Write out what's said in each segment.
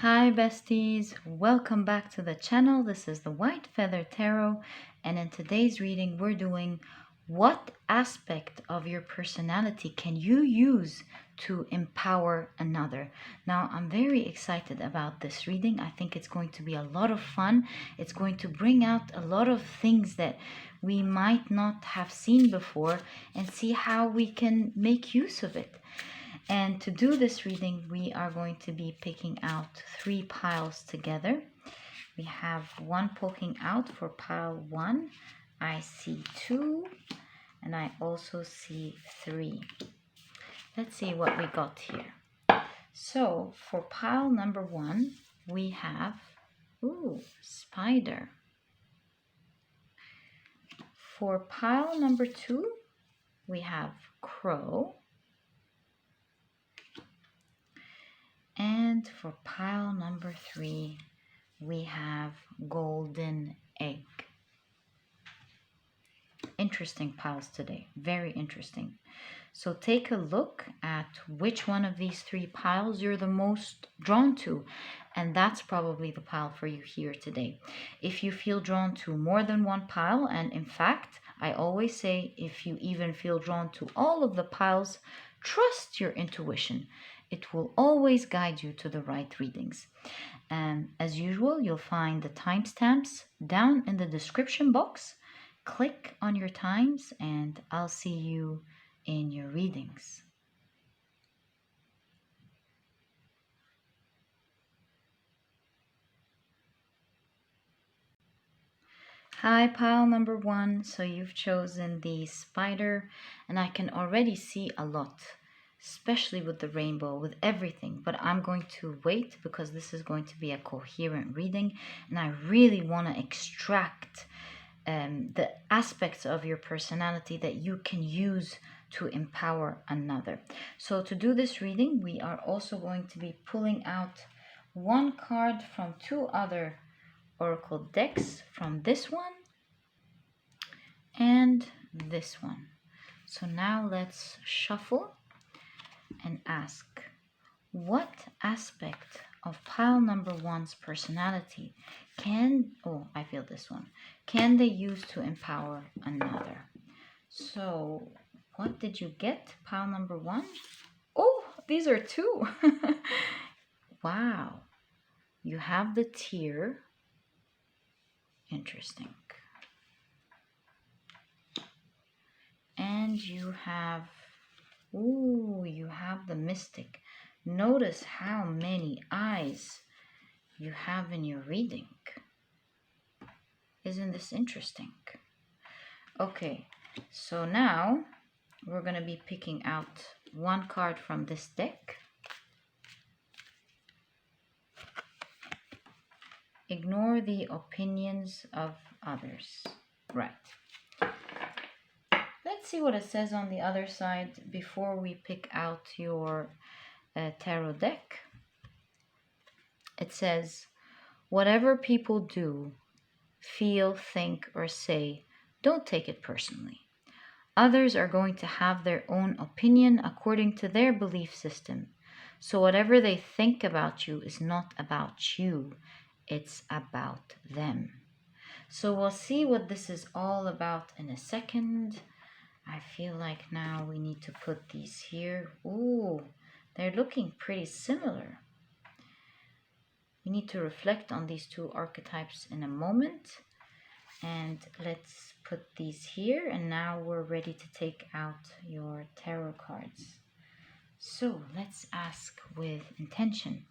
Hi besties, welcome back to the channel. This is the White Feather Tarot, and in today's reading we're doing what aspect of your personality can you use to empower another. Now I'm very excited about this reading. I think it's going to be a lot of fun. It's going to bring out a lot of things that we might not have seen before and see how we can make use of it. And to do this reading, we are going to be picking out 3 piles together. We have one poking out for pile 1. I see 2, and I also see 3. Let's see what we got here. So for pile number 1, we have, spider. For pile number 2, we have crow. And for pile number 3, we have golden egg. Interesting piles today, very interesting. So take a look at which one of these 3 piles you're the most drawn to, and that's probably the pile for you here today. If you feel drawn to more than one pile, and in fact, I always say if you even feel drawn to all of the piles, trust your intuition. It will always guide you to the right readings. And as usual, you'll find the timestamps down in the description box. Click on your times and I'll see you in your readings. Hi, pile number 1. So you've chosen the spider, and I can already see a lot, especially with the rainbow, with everything. But I'm going to wait because this is going to be a coherent reading, and I really want to extract the aspects of your personality that you can use to empower another. So to do this reading, we are also going to be pulling out one card from 2 other oracle decks, from this one and this one. So now let's shuffle and ask, what aspect of pile number 1's personality can they use to empower another? So what did you get, pile number 1? Oh, these are 2. Wow, you have the tear. Interesting. And you have the mystic. Notice how many eyes you have in your reading. Isn't this interesting? Okay, so now we're going to be picking out one card from this deck. Ignore the opinions of others. Right. Let's see what it says on the other side before we pick out your tarot deck. It says, whatever people do, feel, think, or say, don't take it personally. Others are going to have their own opinion according to their belief system. So whatever they think about you is not about you. It's about them. So we'll see what this is all about in a second. I feel like now we need to put these here. Ooh, they're looking pretty similar. We need to reflect on these 2 archetypes in a moment. And let's put these here, and now we're ready to take out your tarot cards. So let's ask with intention,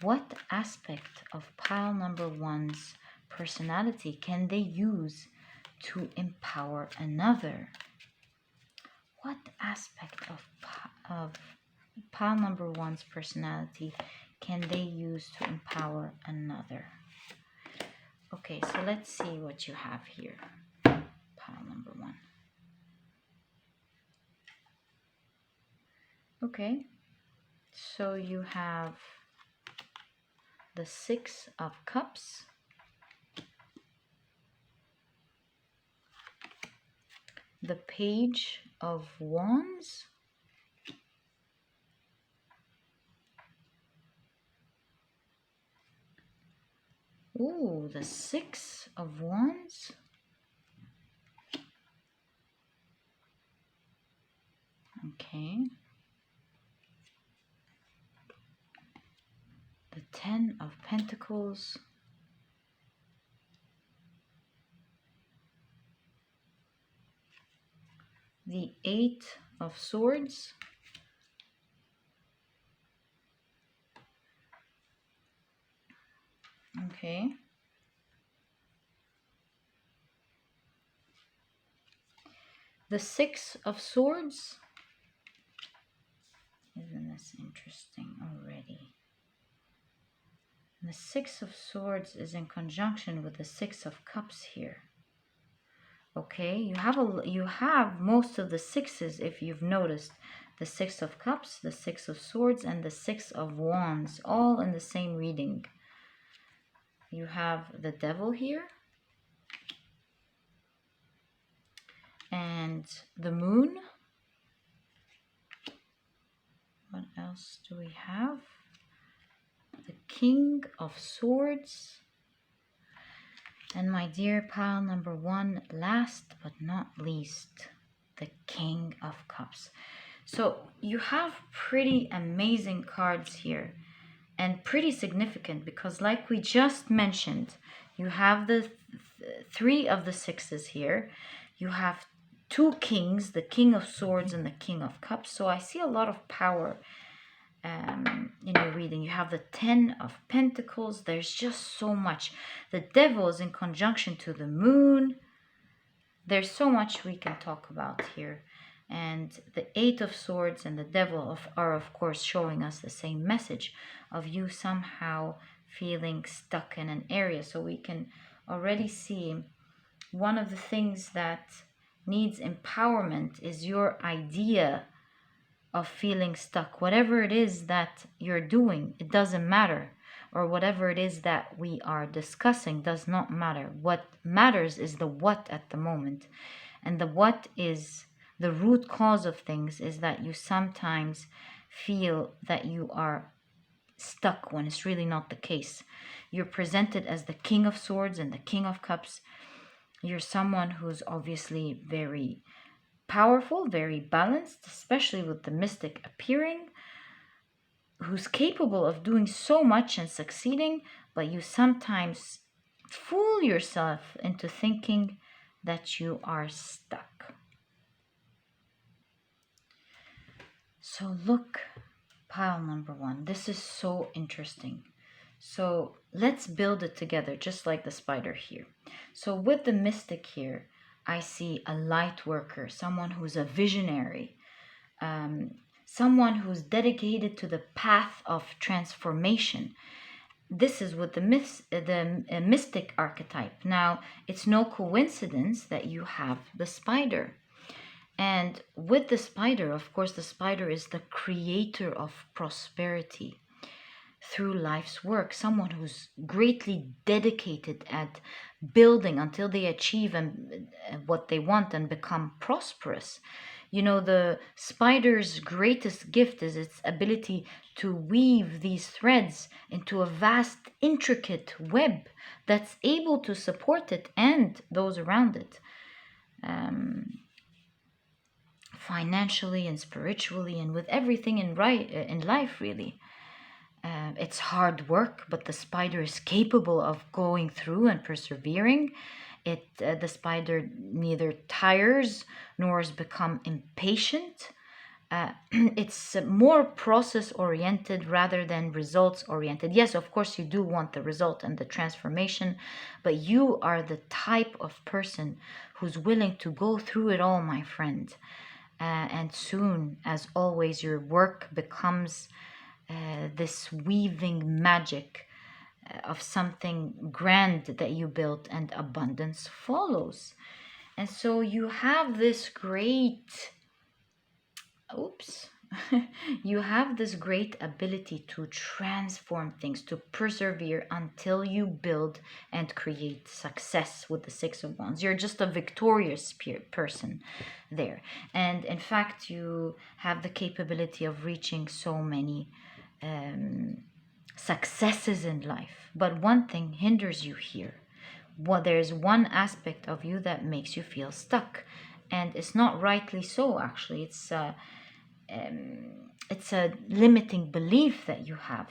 what aspect of pile number 1's personality can they use to empower another? What aspect of pile number 1's personality can they use to empower another? Okay, so let's see what you have here, pile number 1. Okay, so you have the 6 of Cups, the Page of Wands, Ooh, the Six of Wands. Okay. The Ten of Pentacles. The Eight of Swords. Okay. The Six of Swords. Isn't this interesting already? The Six of Swords is in conjunction with the Six of Cups here. Okay, you have most of the sixes if you've noticed. The Six of Cups, the Six of Swords, and the Six of Wands, all in the same reading. You have the Devil here. And the Moon. What else do we have? The King of Swords. And my dear pile number one, last but not least, the King of Cups. So you have pretty amazing cards here and pretty significant because like we just mentioned, you have the three of the sixes here. You have two kings, the King of Swords and the King of Cups. So I see a lot of power in your reading. You have the Ten of Pentacles. There's just so much. The Devil is in conjunction to the Moon. There's so much we can talk about here. And the Eight of Swords and the Devil are of course showing us the same message of you somehow feeling stuck in an area. So we can already see one of the things that needs empowerment is your idea of feeling stuck. Whatever it is that you're doing, it doesn't matter. Or whatever it is that we are discussing does not matter. What matters is the what at the moment. And the what is the root cause of things is that you sometimes feel that you are stuck when it's really not the case. You're presented as the King of Swords and the King of Cups. You're someone who's obviously very powerful, very balanced, especially with the mystic appearing, who's capable of doing so much and succeeding, but you sometimes fool yourself into thinking that you are stuck. So look, pile number one, this is so interesting. So let's build it together, just like the spider here. So with the mystic here, I see a light worker, someone who's a visionary, someone who's dedicated to the path of transformation. This is with the mystic archetype. Now, it's no coincidence that you have the spider. And with the spider, of course, the spider is the creator of prosperity through life's work, someone who's greatly dedicated at building until they achieve what they want and become prosperous. You know, the spider's greatest gift is its ability to weave these threads into a vast, intricate web that's able to support it and those around it, financially and spiritually and with everything in life, really. It's hard work, but the spider is capable of going through and persevering. The spider neither tires nor has become impatient. It's more process oriented rather than results oriented. Yes, of course, you do want the result and the transformation, but you are the type of person who's willing to go through it all, my friend. And soon, as always, your work becomes this weaving magic of something grand that you built, and abundance follows. And so you have this great you have this great ability to transform things, to persevere until you build and create success with the Six of Wands. You're just a victorious person there. And in fact, you have the capability of reaching so many successes in life, but one thing hinders you here. There's one aspect of you that makes you feel stuck, and it's not rightly so. Actually, it's a limiting belief that you have.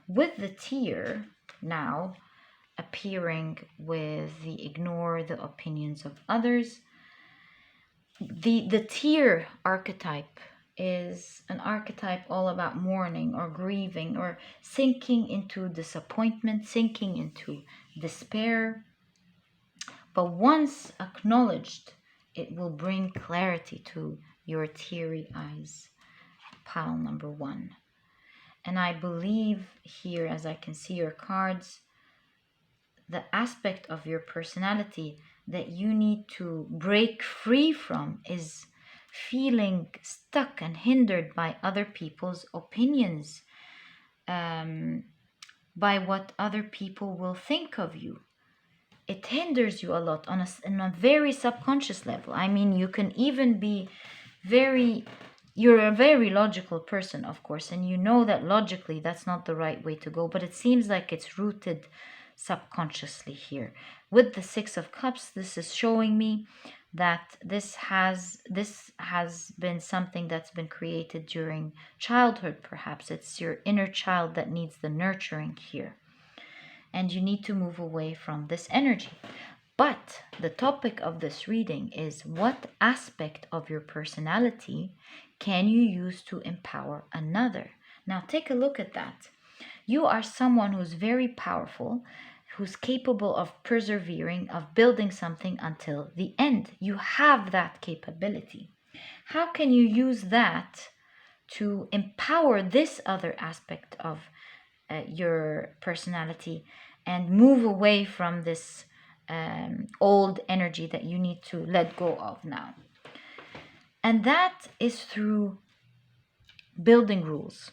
With the tear now appearing with the ignore the opinions of others, the tear archetype is an archetype all about mourning or grieving or sinking into disappointment, sinking into despair. But once acknowledged, it will bring clarity to your teary eyes. Pile number 1. And I believe here, as I can see your cards, the aspect of your personality that you need to break free from is feeling stuck and hindered by other people's opinions, by what other people will think of you. It hinders you a lot on a very subconscious level. I mean, you can even be you're a very logical person, of course, and you know that logically that's not the right way to go, but it seems like it's rooted subconsciously here. With the 6 of Cups, this is showing me that this has been something that's been created during childhood, perhaps. It's your inner child that needs the nurturing here. And you need to move away from this energy. But the topic of this reading is, what aspect of your personality can you use to empower another? Now take a look at that. You are someone who's very powerful, who's capable of persevering, of building something until the end. You have that capability. How can you use that to empower this other aspect of your personality and move away from this old energy that you need to let go of now? And that is through building rules.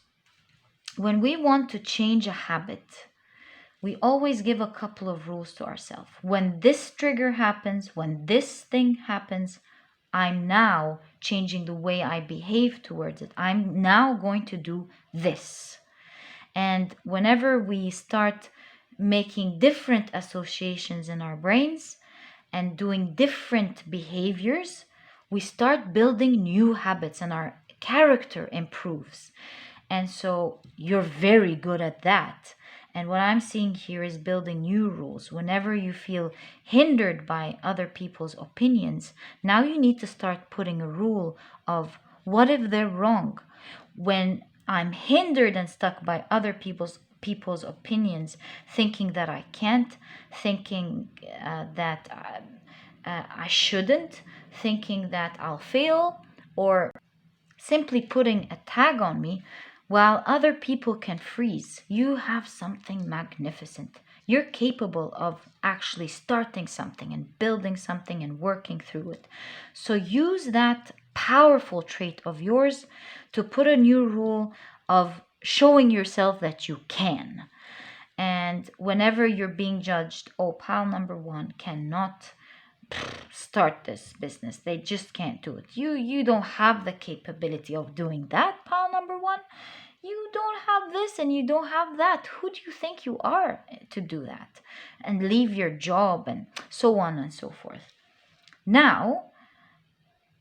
When we want to change a habit, we always give a couple of rules to ourselves. When this trigger happens, when this thing happens, I'm now changing the way I behave towards it. I'm now going to do this. And whenever we start making different associations in our brains and doing different behaviors, we start building new habits and our character improves. And so you're very good at that. And what I'm seeing here is building new rules. Whenever you feel hindered by other people's opinions, now you need to start putting a rule of, what if they're wrong? When I'm hindered and stuck by other people's opinions, thinking that I can't, thinking that I shouldn't, thinking that I'll fail, or simply putting a tag on me, while other people can freeze, you have something magnificent. You're capable of actually starting something and building something and working through it. So use that powerful trait of yours to put a new rule of showing yourself that you can. And whenever you're being judged, pile number 1 cannot start this business. They just can't do it. You don't have the capability of doing that, pile number 1. You don't have this and you don't have that. Who do you think you are to do that? And leave your job and so on and so forth. Now,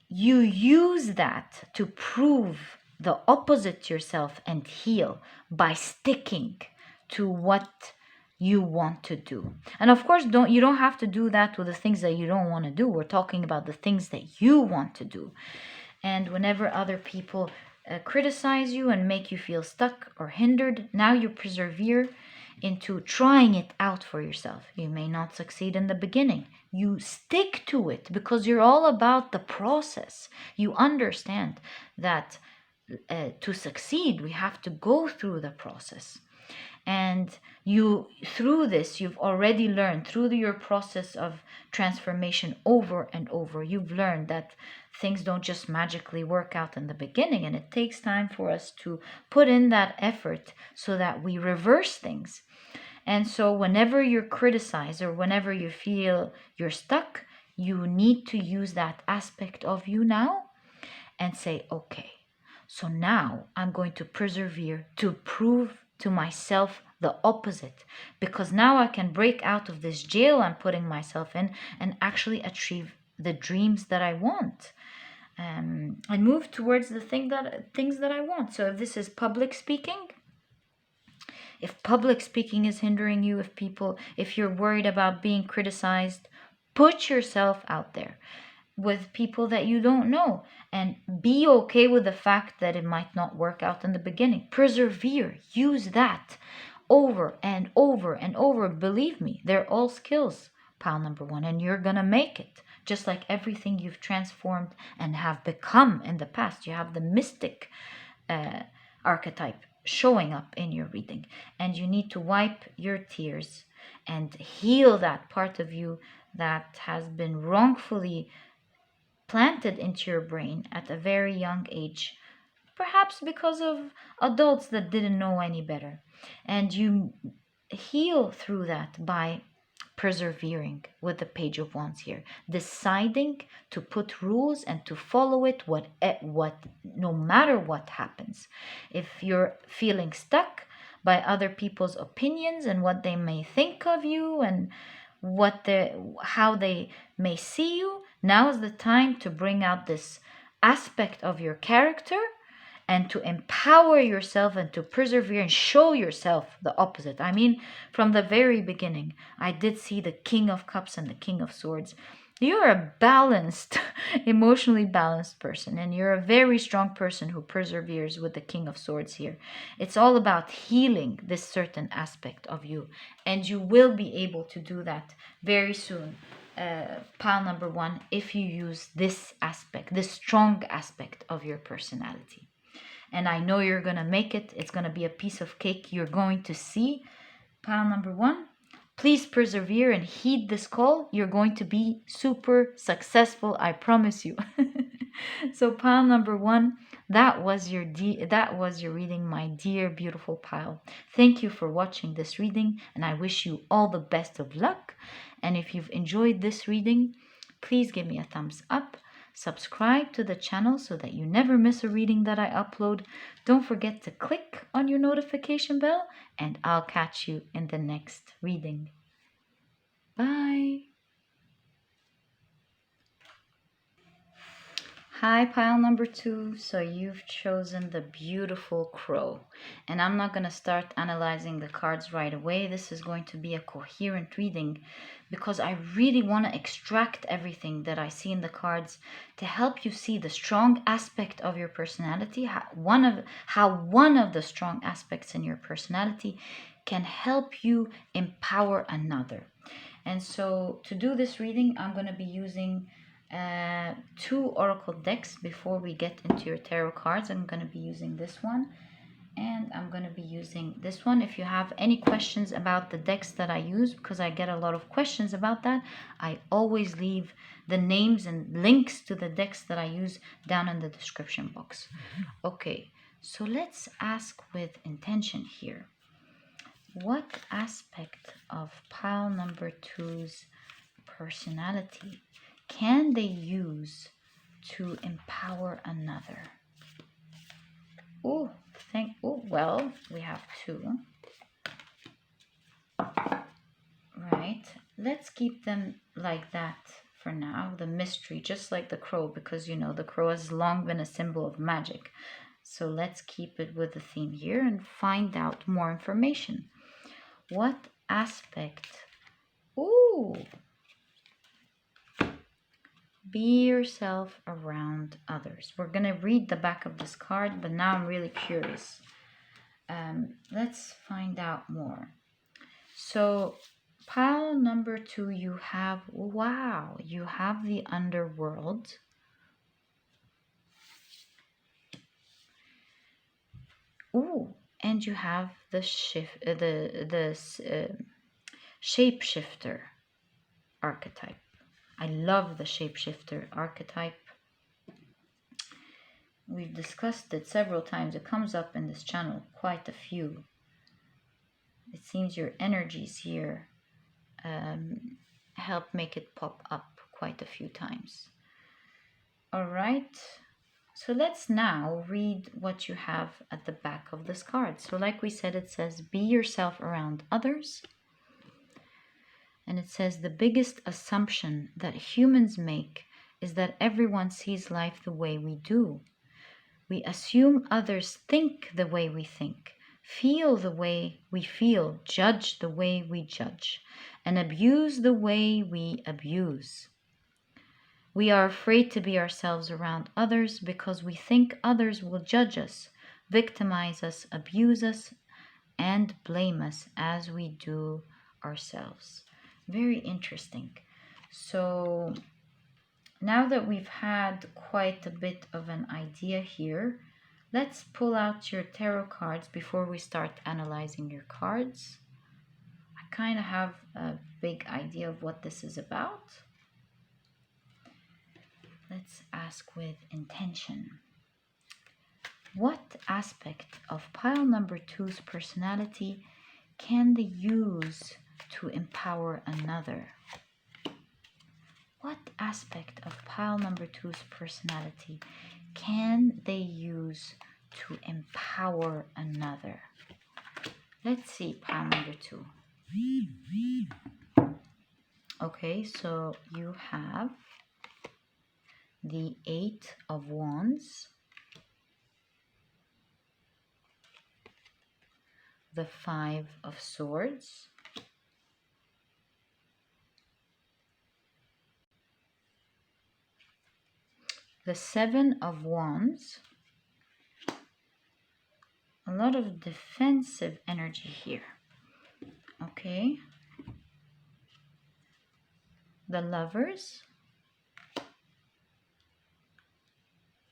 you use that to prove the opposite to yourself and heal by sticking to what you want to do. And of course, you don't have to do that with the things that you don't want to do. We're talking about the things that you want to do. And whenever other people criticize you and make you feel stuck or hindered, now you persevere into trying it out for yourself. You may not succeed in the beginning. You stick to it because you're all about the process. You understand that to succeed, we have to go through the process. And through this, you've already learned, through your process of transformation over and over, you've learned that things don't just magically work out in the beginning, and it takes time for us to put in that effort so that we reverse things. And so whenever you're criticized or whenever you feel you're stuck, you need to use that aspect of you now and say, okay, so now I'm going to persevere to prove to myself the opposite, because now I can break out of this jail I'm putting myself in and actually achieve the dreams that I want, and move towards the things that I want. So if this is public speaking, if public speaking is hindering you, if you're worried about being criticized, put yourself out there with people that you don't know, and be okay with the fact that it might not work out in the beginning. Persevere. Use that over and over and over. Believe me, they're all skills, pile number one, and you're gonna make it. Just like everything you've transformed and have become in the past. You have the mystic archetype showing up in your reading, and you need to wipe your tears and heal that part of you that has been wrongfully planted into your brain at a very young age, perhaps because of adults that didn't know any better. And you heal through that by persevering with the Page of Wands here, deciding to put rules and to follow it, no matter what happens. If you're feeling stuck by other people's opinions and what they may think of you and how they may see you, now is the time to bring out this aspect of your character and to empower yourself and to persevere and show yourself the opposite. I mean, from the very beginning, I did see the King of Cups and the King of Swords. You're a balanced, emotionally balanced person, and you're a very strong person who perseveres with the King of Swords here. It's all about healing this certain aspect of you, and you will be able to do that very soon. Pile number one, if you use this aspect, this strong aspect of your personality. And I know you're going to make it. It's going to be a piece of cake. You're going to see. Pile number one, please persevere and heed this call. You're going to be super successful, I promise you. So pile number one, that was your reading, my dear beautiful pile. Thank you for watching this reading, and I wish you all the best of luck. And if you've enjoyed this reading, please give me a thumbs up. Subscribe to the channel so that you never miss a reading that I upload. Don't forget to click on your notification bell, and I'll catch you in the next reading. Bye. Hi, pile number two. So you've chosen the beautiful crow. And I'm not going to start analyzing the cards right away. This is going to be a coherent reading because I really want to extract everything that I see in the cards to help you see the strong aspect of your personality, how one of the strong aspects in your personality can help you empower another. And so to do this reading, I'm going to be using two oracle decks before we get into your tarot cards. I'm going to be using this one, and I'm going to be using this one. If you have any questions about the decks that I use, because I get a lot of questions about that, I always leave the names and links to the decks that I use down in the description box. Okay, so let's ask with intention here. What aspect of pile number two's personality can they use to empower another? Oh, well, we have two. Right, let's keep them like that for now, the mystery, just like the crow, because you know the crow has long been a symbol of magic. So let's keep it with the theme here and find out more information. What aspect? Ooh. Be yourself around others. We're going to read the back of this card, but now I'm really curious. Let's find out more. So, pile number two, you have the underworld. Ooh, and you have the shapeshifter archetype. I love the shapeshifter archetype. We've discussed it several times. It comes up in this channel quite a few. It seems your energies here help make it pop up quite a few times. All right. So let's now read what you have at the back of this card. So like we said, it says, be yourself around others. And it says, the biggest assumption that humans make is that everyone sees life the way we do. We assume others think the way we think, feel the way we feel, judge the way we judge, and abuse the way we abuse. We are afraid to be ourselves around others because we think others will judge us, victimize us, abuse us, and blame us as we do ourselves. Very interesting. So now that we've had quite a bit of an idea here, let's pull out your tarot cards before we start analyzing your cards. I kind of have a big idea of what this is about. Let's ask with intention. What aspect of pile number 2's personality can they use to empower another? What aspect of pile number 2's personality can they use to empower another? Let's see, pile number 2. Okay, so you have the 8 of Wands, the 5 of Swords, the 7 of Wands, a lot of defensive energy here, okay, the Lovers,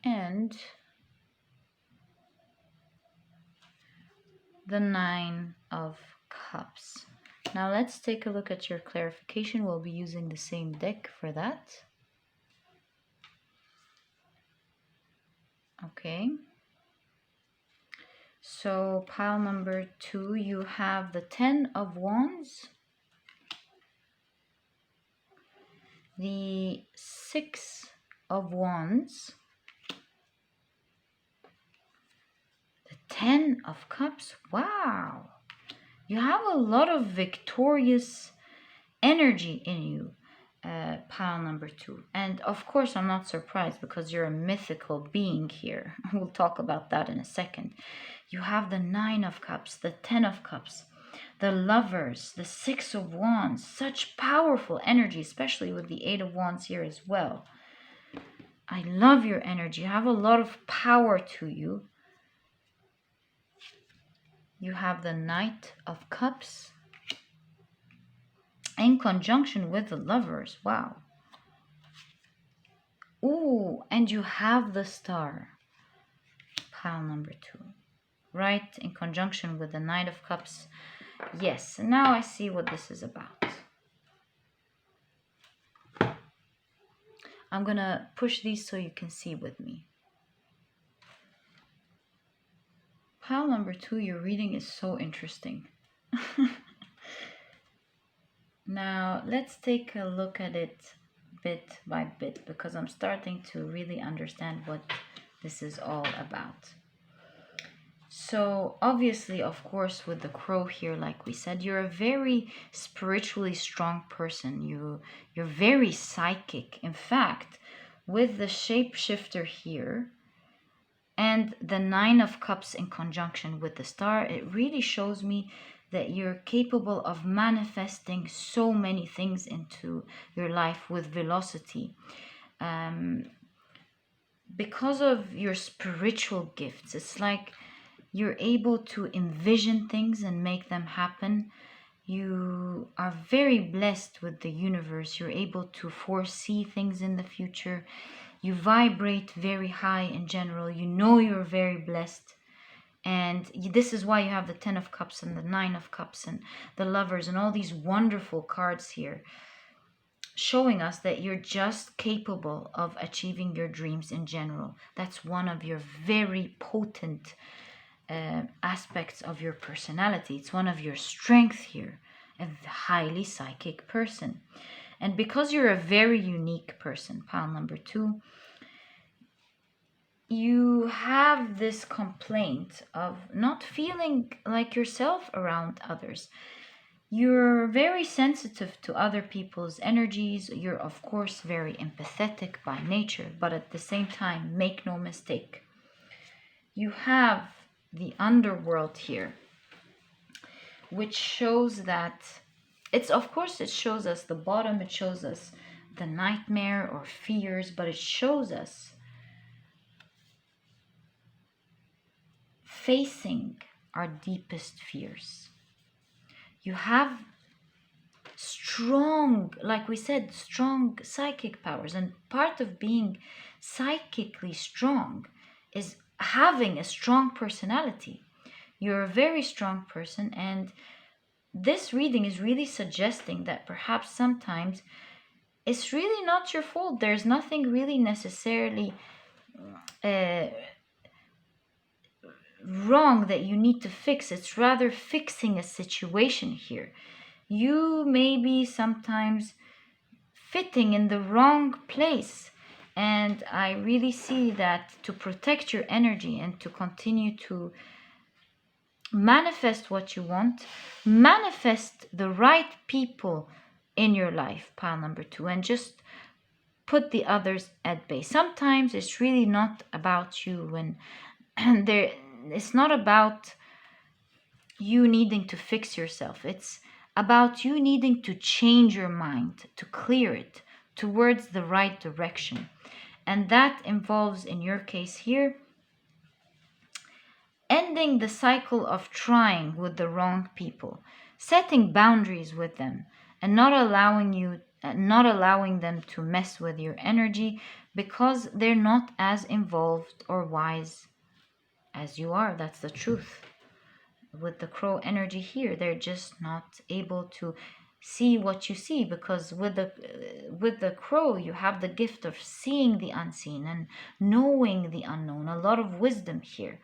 and the 9 of Cups. Now let's take a look at your clarification. We'll be using the same deck for that. Okay. So pile number 2, you have the 10 of Wands, the 6 of Wands, the 10 of Cups. Wow, you have a lot of victorious energy in you, pile number 2. And of course, I'm not surprised because you're a mythical being here. We'll talk about that in a second. You have the 9 of Cups, the 10 of Cups, the Lovers, the 6 of Wands. Such powerful energy, especially with the 8 of Wands here as well. I love your energy. You have a lot of power to you. You have the Knight of Cups in conjunction with the Lovers. Wow. Ooh, and you have the Star, pile number 2. Right, in conjunction with the Knight of Cups. Yes, now I see what this is about. I'm gonna push these so you can see with me. Pile number 2, your reading is so interesting. Now let's take a look at it bit by bit, because I'm starting to really understand what this is all about. So obviously, of course, with the Crow here, like we said, you're a very spiritually strong person. You're very psychic. In fact, with the Shapeshifter here and the 9 of Cups in conjunction with the Star, it really shows me that you're capable of manifesting so many things into your life with velocity. Because of your spiritual gifts, it's like you're able to envision things and make them happen. You are very blessed with the universe. You're able to foresee things in the future. You vibrate very high in general. You know you're very blessed. And this is why you have the 10 of Cups and the 9 of Cups and the Lovers and all these wonderful cards here, showing us that you're just capable of achieving your dreams in general. That's one of your very potent aspects of your personality. It's one of your strengths here, a highly psychic person. And because you're a very unique person, pile number 2, you have this complaint of not feeling like yourself around others. You're very sensitive to other people's energies. You're, of course, very empathetic by nature, but at the same time, make no mistake, you have the underworld here, which shows that it's, of course, it shows us the bottom, it shows us the nightmare or fears, but it shows us facing our deepest fears. You have strong, like we said, strong psychic powers. And part of being psychically strong is having a strong personality. You're a very strong person, and this reading is really suggesting that perhaps sometimes it's really not your fault. There's nothing really necessarily wrong that you need to fix. It's rather fixing a situation here. You may be sometimes fitting in the wrong place, and I really see that to protect your energy and to continue to manifest what you want, manifest the right people in your life, pile number 2, and just put the others at bay. Sometimes it's really not about you, and it's not about you needing to fix yourself. It's about you needing to change your mind, to clear it towards the right direction. And that involves, in your case here, ending the cycle of trying with the wrong people, setting boundaries with them, and not allowing them to mess with your energy, because they're not as involved or wise as you are. That's the truth. With the crow energy here, they're just not able to see what you see, because with the crow you have the gift of seeing the unseen and knowing the unknown, a lot of wisdom here.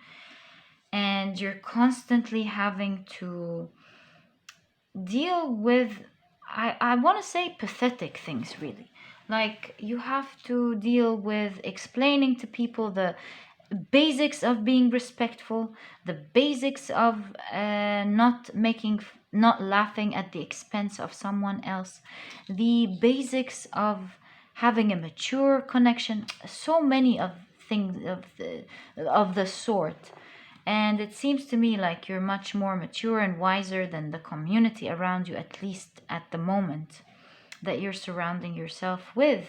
And you're constantly having to deal with, I want to say, pathetic things, really. Like, you have to deal with explaining to people the basics of being respectful, the basics of not laughing at the expense of someone else, the basics of having a mature connection, so many of things of the sort. And it seems to me like you're much more mature and wiser than the community around you, at least at the moment that you're surrounding yourself with.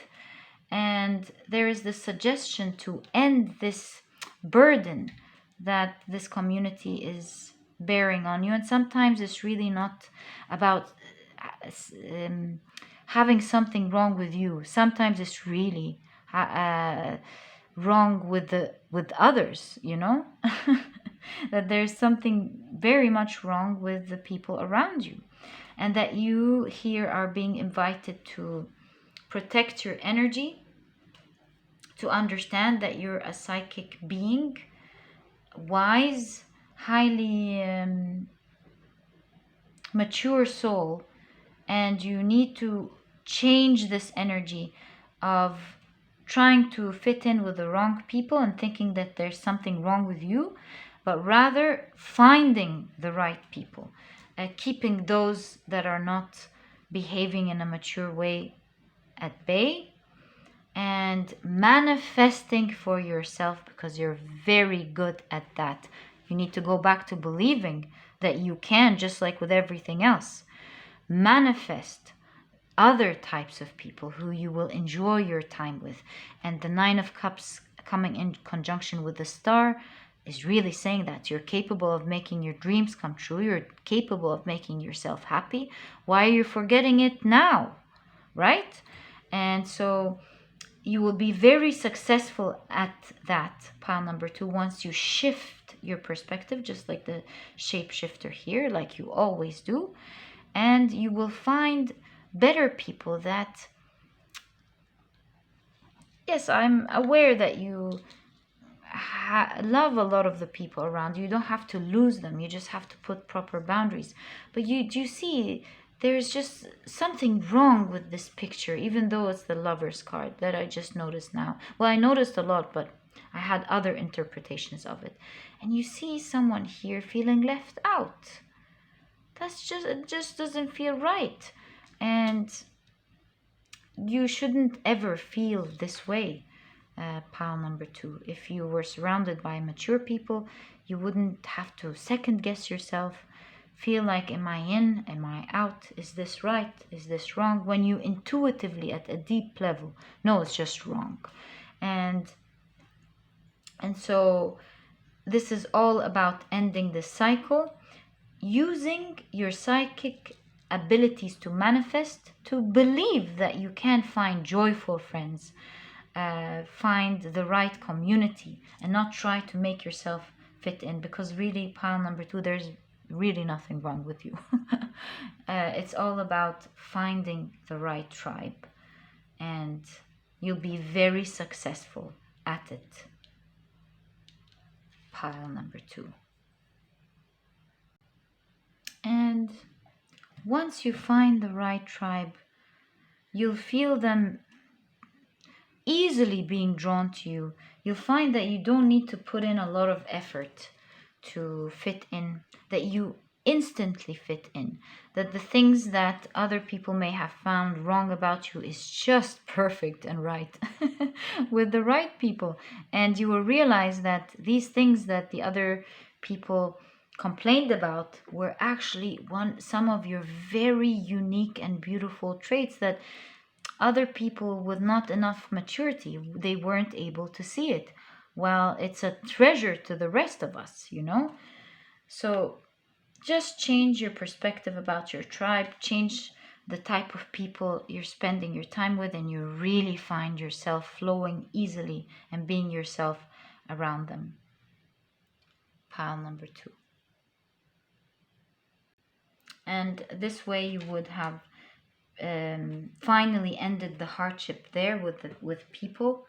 And there is the suggestion to end this burden that this community is bearing on you. And sometimes it's really not about having something wrong with you. Sometimes it's really wrong with others, you know. That there's something very much wrong with the people around you, and that you here are being invited to protect your energy, to understand that you're a psychic being, wise, highly mature soul, and you need to change this energy of trying to fit in with the wrong people and thinking that there's something wrong with you, but rather finding the right people, keeping those that are not behaving in a mature way at bay, and manifesting for yourself, because you're very good at that. You need to go back to believing that you can, just like with everything else, manifest other types of people who you will enjoy your time with. And the 9 of Cups coming in conjunction with the Star is really saying that you're capable of making your dreams come true. You're capable of making yourself happy. Why are you forgetting it now, right? And so you will be very successful at that, pile number 2, once you shift your perspective, just like the shapeshifter here, like you always do. And you will find better people that, yes, I'm aware that you love a lot of the people around you. You don't have to lose them. You just have to put proper boundaries. But you see, there's just something wrong with this picture, even though it's the Lover's card that I just noticed now. Well, I noticed a lot, but I had other interpretations of it. And you see someone here feeling left out. It just doesn't feel right. And you shouldn't ever feel this way, pile number 2. If you were surrounded by mature people, you wouldn't have to second guess yourself, feel like, am I in, am I out, is this right, is this wrong, when you intuitively at a deep level know it's just wrong. And so this is all about ending this cycle, using your psychic abilities to manifest, to believe that you can find joyful friends, find the right community, and not try to make yourself fit in, because really, pile number 2, there's really nothing wrong with you. It's all about finding the right tribe, and you'll be very successful at it, pile number 2. And once you find the right tribe, you'll feel them easily being drawn to you. You'll find that you don't need to put in a lot of effort to fit in, that you instantly fit in, that the things that other people may have found wrong about you is just perfect and right with the right people. And you will realize that these things that the other people complained about were actually some of your very unique and beautiful traits that other people with not enough maturity, they weren't able to see it. Well, it's a treasure to the rest of us, you know? So just change your perspective about your tribe, change the type of people you're spending your time with, and you really find yourself flowing easily and being yourself around them. Pile number 2. And this way you would have finally ended the hardship there with people.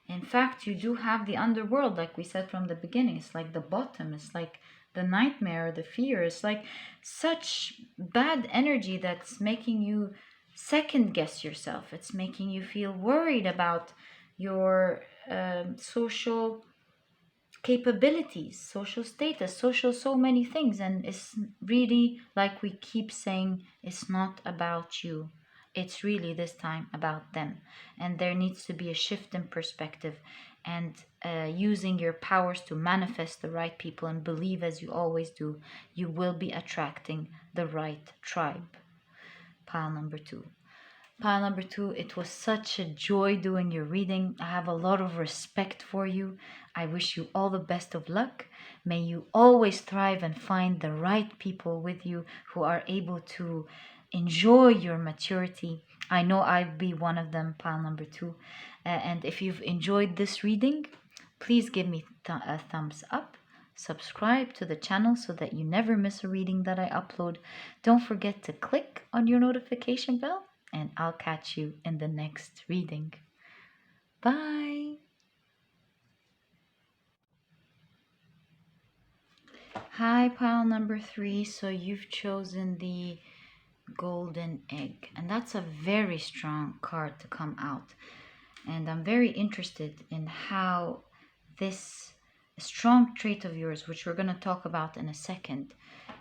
In fact, you do have the underworld, like we said from the beginning. It's like the bottom. It's like the nightmare, the fear. It's like such bad energy that's making you second guess yourself. It's making you feel worried about your social capabilities, social status, so many things. And it's really, like we keep saying, it's not about you. It's really this time about them. And there needs to be a shift in perspective, and using your powers to manifest the right people, and believe, as you always do, you will be attracting the right tribe. Pile number 2. Pile number 2, it was such a joy doing your reading. I have a lot of respect for you. I wish you all the best of luck. May you always thrive and find the right people with you who are able to enjoy your maturity. I know I'll be one of them, pile number 2. And if you've enjoyed this reading, please give me a thumbs up. Subscribe to the channel so that you never miss a reading that I upload. Don't forget to click on your notification bell, and I'll catch you in the next reading. Bye. Hi, pile number 3. So you've chosen the golden egg, and that's a very strong card to come out. And I'm very interested in how this strong trait of yours, which we're going to talk about in a second,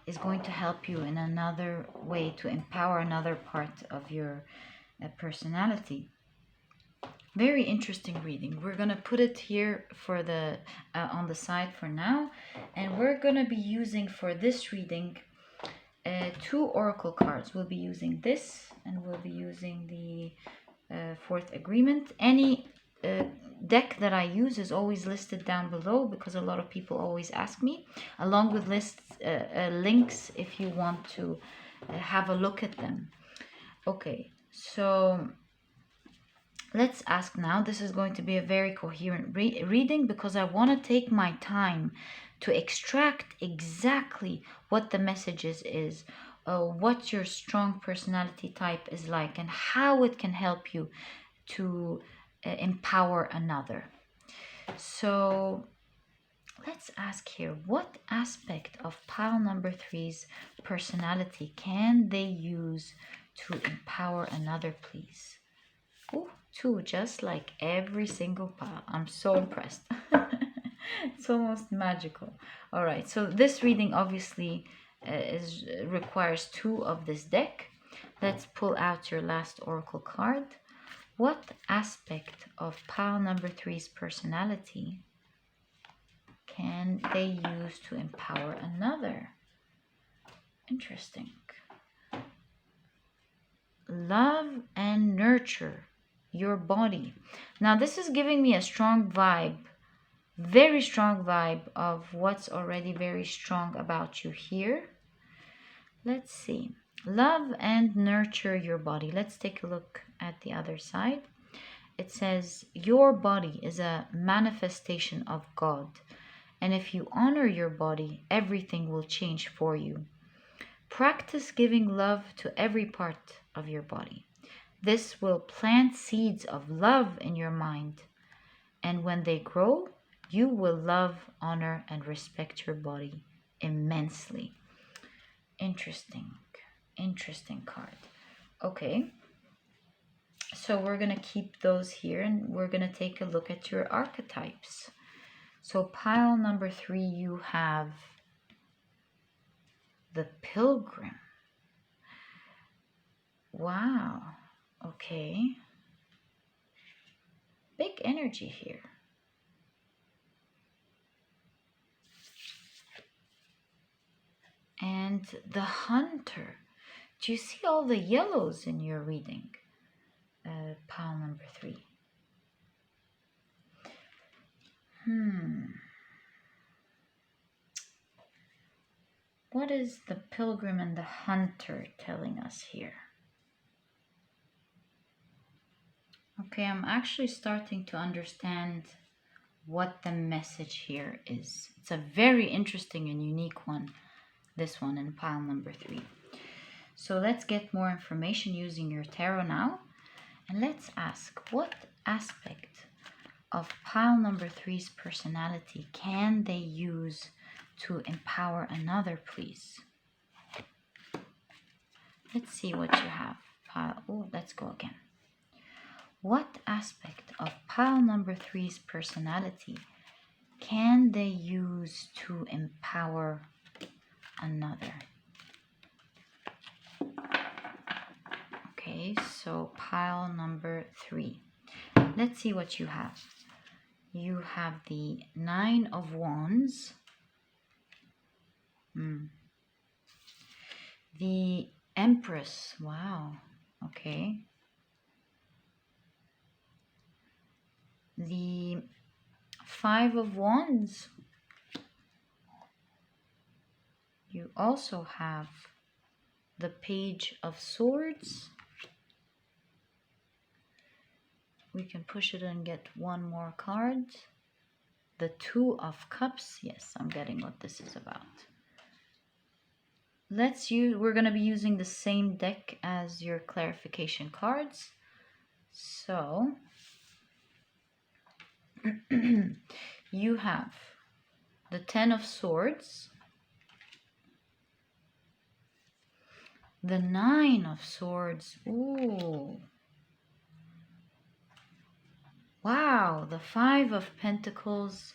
is going to help you in another way to empower another part of your personality. Very interesting reading. We're going to put it here for the on the side for now, and we're going to be using for this reading 2 oracle cards. We'll be using this, and we'll be using the fourth agreement. Any deck that I use is always listed down below, because a lot of people always ask me, along with lists, links if you want to have a look at them. Okay, so let's ask now. This is going to be a very coherent reading, because I want to take my time to extract exactly what the messages is, what your strong personality type is like, and how it can help you to empower another. So let's ask here, what aspect of pile number 3's personality can they use to empower another, please? Ooh, 2, just like every single pile. I'm so impressed. It's almost magical. All right, so this reading obviously requires 2 of this deck. Let's pull out your last oracle card. What aspect of pile number 3's personality can they use to empower another? Interesting. Love and nurture your body. Now this is giving me a strong vibe, very strong vibe of what's already very strong about you here. Let's see. Love and nurture your body. Let's take a look at the other side. It says your body is a manifestation of God. And if you honor your body, everything will change for you. Practice giving love to every part of your body. This will plant seeds of love in your mind. And when they grow, you will love, honor, and respect your body immensely. Interesting. Interesting card. Okay. So we're going to keep those here and we're going to take a look at your archetypes. So pile number 3, you have the Pilgrim. Wow. Okay. Big energy here. And the Hunter. Do you see all the yellows in your reading? Pile number 3. What is the Pilgrim and the Hunter telling us here? Okay, I'm actually starting to understand what the message here is. It's a very interesting and unique one, this one in pile number 3. So let's get more information using your tarot now. And let's ask, what aspect of pile number 3's personality can they use to empower another, please? Let's see what you have. Let's go again. What aspect of pile number 3's personality can they use to empower another? Okay, so pile number 3. Let's see what you have. You have the 9 of Wands. The Empress. Wow. Okay. The 5 of Wands. You also have the Page of Swords. We can push it and get one more card. The 2 of Cups. Yes, I'm getting what this is about. We're going to be using the same deck as your clarification cards. So you have the 10 of Swords, the 9 of Swords. Ooh. Wow, the 5 of Pentacles.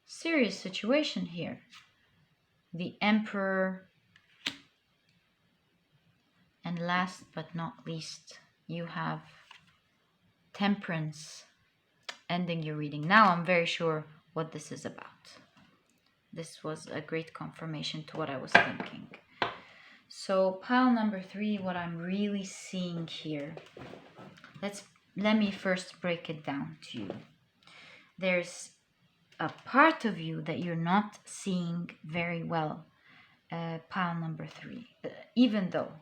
Serious situation here. The Emperor. And last but not least, you have Temperance ending your reading. Now I'm very sure what this is about. This was a great confirmation to what I was thinking. So pile number 3, what I'm really seeing here. Let me first break it down to you. There's a part of you that you're not seeing very well, pile number 3. Even though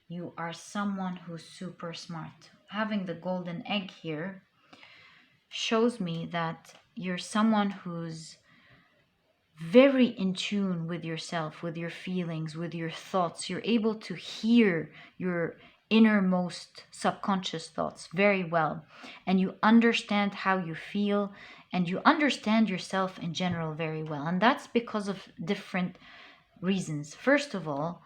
you are someone who's super smart. Having the golden egg here shows me that you're someone who's very in tune with yourself, with your feelings, with your thoughts. You're able to hear your innermost subconscious thoughts very well, and you understand how you feel, and you understand yourself in general very well. And that's because of different reasons. First of all,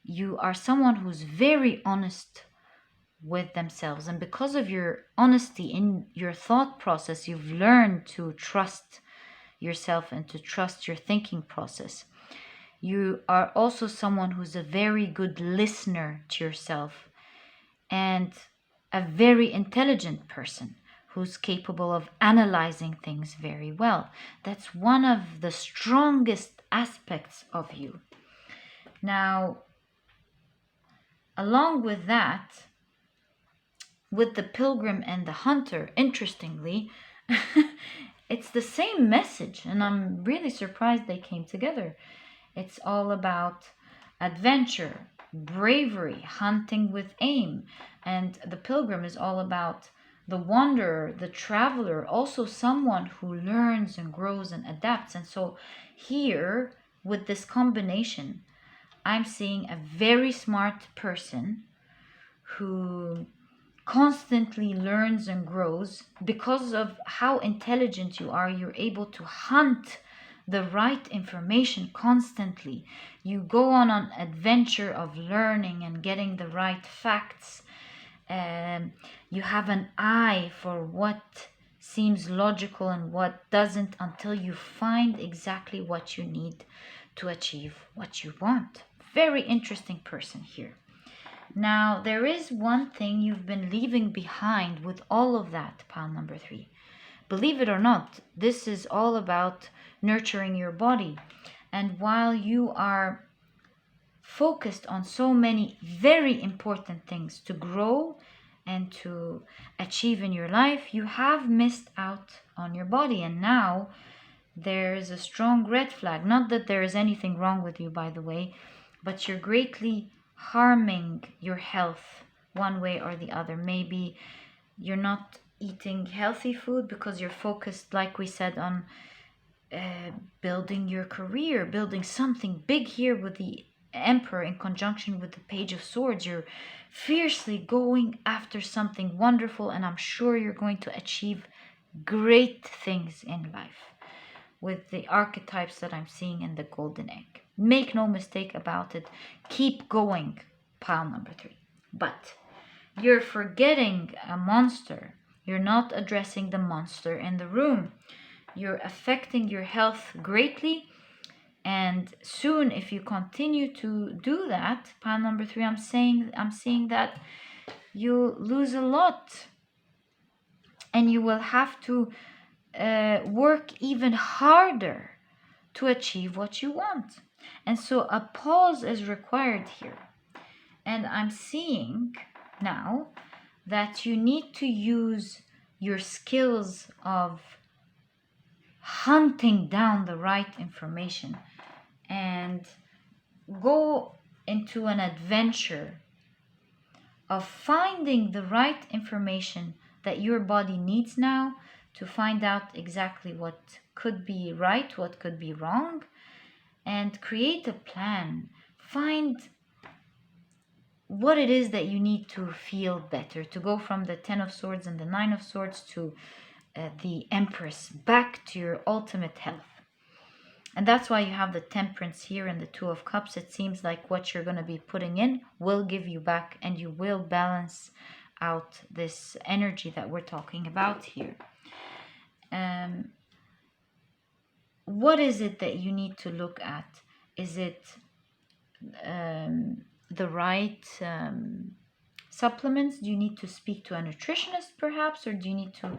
you are someone who's very honest with themselves. And because of your honesty in your thought process, you've learned to trust yourself and to trust your thinking process. You are also someone who's a very good listener to yourself and a very intelligent person who's capable of analyzing things very well. That's one of the strongest aspects of you. Now, along with that, with the pilgrim and the hunter, interestingly, it's the same message, and I'm really surprised they came together. It's all about adventure, bravery, hunting with aim. And the pilgrim is all about the wanderer, the traveler, also someone who learns and grows and adapts. And so here, with this combination, I'm seeing a very smart person who constantly learns and grows. Because of how intelligent you are, you're able to hunt the right information constantly. You go on an adventure of learning and getting the right facts. You have an eye for what seems logical and what doesn't, until you find exactly what you need to achieve what you want. Very interesting person here. Now, there is one thing you've been leaving behind with all of that, pile number 3. Believe it or not, this is all about nurturing your body. And while you are focused on so many very important things to grow and to achieve in your life, you have missed out on your body. And now there is a strong red flag. Not that there is anything wrong with you, by the way, but you're greatly harming your health one way or the other. Maybe you're not eating healthy food because you're focused, like we said, on building your career, building something big here with the Emperor in conjunction with the Page of Swords. You're fiercely going after something wonderful, and I'm sure you're going to achieve great things in life with the archetypes that I'm seeing in the golden egg. Make no mistake about it. Keep going, pile number 3. But you're forgetting a monster. You're not addressing the monster in the room. You're affecting your health greatly. And soon, if you continue to do that, pile number 3, I'm seeing that you'll lose a lot. And you will have to work even harder to achieve what you want. And so a pause is required here. And I'm seeing now that you need to use your skills of hunting down the right information and go into an adventure of finding the right information that your body needs now to find out exactly what could be right, what could be wrong, and create a plan. Find what it is that you need to feel better, to go from the 10 of Swords and the 9 of Swords to the Empress, back to your ultimate health. And that's why you have the Temperance here and the 2 of Cups. It seems like what you're going to be putting in will give you back, and you will balance out this energy that we're talking about here. What is it that you need to look at? Is it the right supplements? Do you need to speak to a nutritionist perhaps? Or do you need to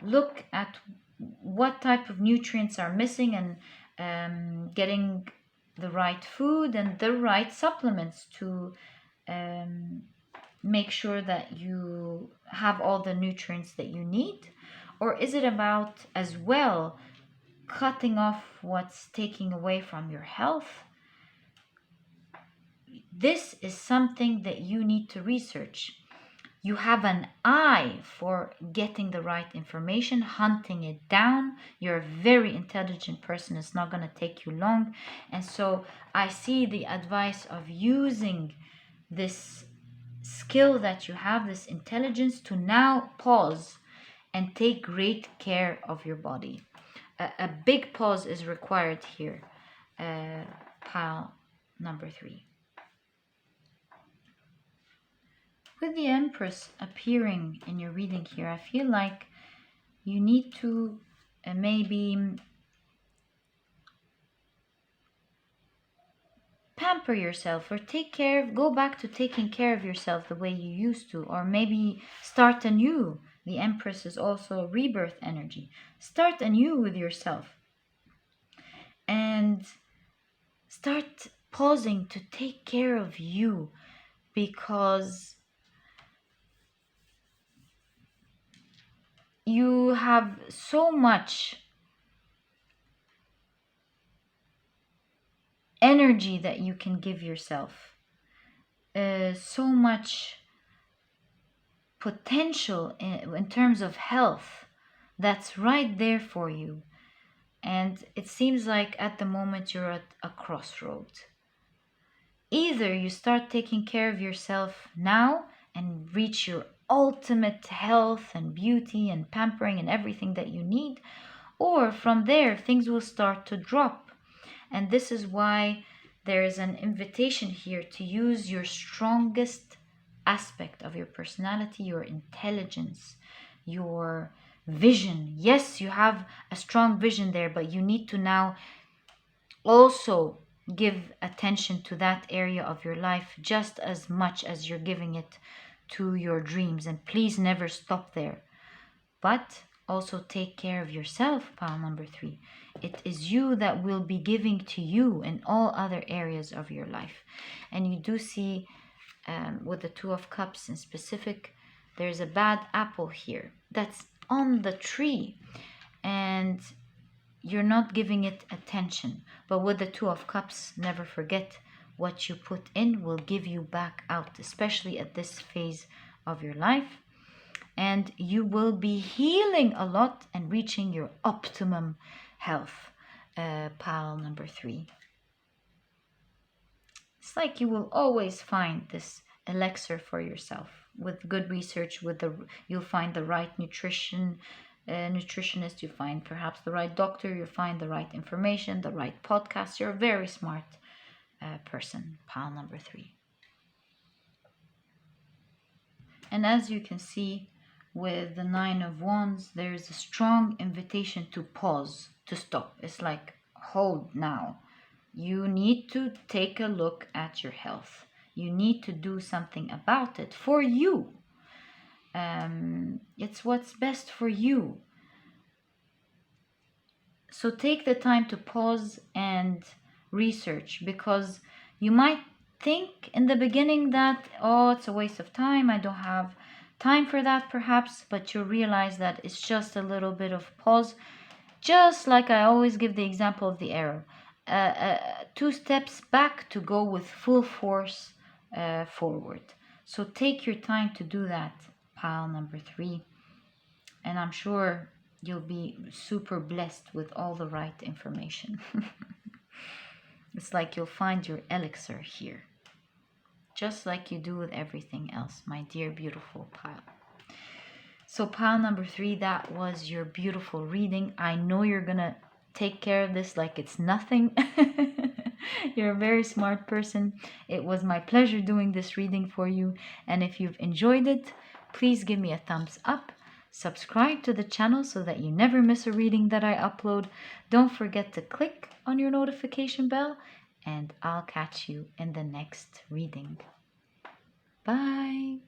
look at what type of nutrients are missing and getting the right food and the right supplements to make sure that you have all the nutrients that you need? Or is it about as well cutting off what's taking away from your health? This is something that you need to research. You have an eye for getting the right information, hunting it down. You're a very intelligent person. It's not going to take you long. And so I see the advice of using this skill that you have, this intelligence, to now pause and take great care of your body. A big pause is required here, pile number 3. With the Empress appearing in your reading here, I feel like you need to maybe pamper yourself or go back to taking care of yourself the way you used to, or maybe start anew. The Empress is also rebirth energy. Start anew with yourself and start pausing to take care of you, because you have so much energy that you can give yourself, so much potential in terms of health that's right there for you. And it seems like at the moment you're at a crossroad. Either you start taking care of yourself now and reach your ultimate health and beauty and pampering and everything that you need, or from there things will start to drop. And this is why there is an invitation here to use your strongest aspect of your personality, your intelligence, your vision. Yes, you have a strong vision there, but you need to now also give attention to that area of your life just as much as you're giving it to your dreams. And please never stop there. But also take care of yourself, pile number 3. It is you that will be giving to you in all other areas of your life. And you do see with the 2 of Cups in specific, there's a bad apple here that's on the tree and you're not giving it attention. But with the 2 of Cups, never forget, what you put in will give you back out, especially at this phase of your life. And you will be healing a lot and reaching your optimum health, pile number 3. It's like you will always find this elixir for yourself. With good research, you'll find the right nutritionist, you find perhaps the right doctor, you find the right information, the right podcast. You're a very smart person, pile number 3. And as you can see, with the 9 of Wands, there's a strong invitation to pause, to stop. It's like, hold now. You need to take a look at your health. You need to do something about it for you. It's what's best for you. So take the time to pause and research, because you might think in the beginning that, oh, it's a waste of time, I don't have time for that perhaps, but you'll realize that it's just a little bit of pause. Just like I always give the example of the arrow, 2 steps back to go with full force forward. So take your time to do that, pile number 3, and I'm sure you'll be super blessed with all the right information. It's like you'll find your elixir here, just like you do with everything else, my dear beautiful pile. So pile number 3, that was your beautiful reading. I know you're gonna take care of this like it's nothing. You're a very smart person. It was my pleasure doing this reading for you, and if you've enjoyed it, please give me a thumbs up. Subscribe to the channel so that you never miss a reading that I upload. Don't forget to click on your notification bell, and I'll catch you in the next reading. Bye.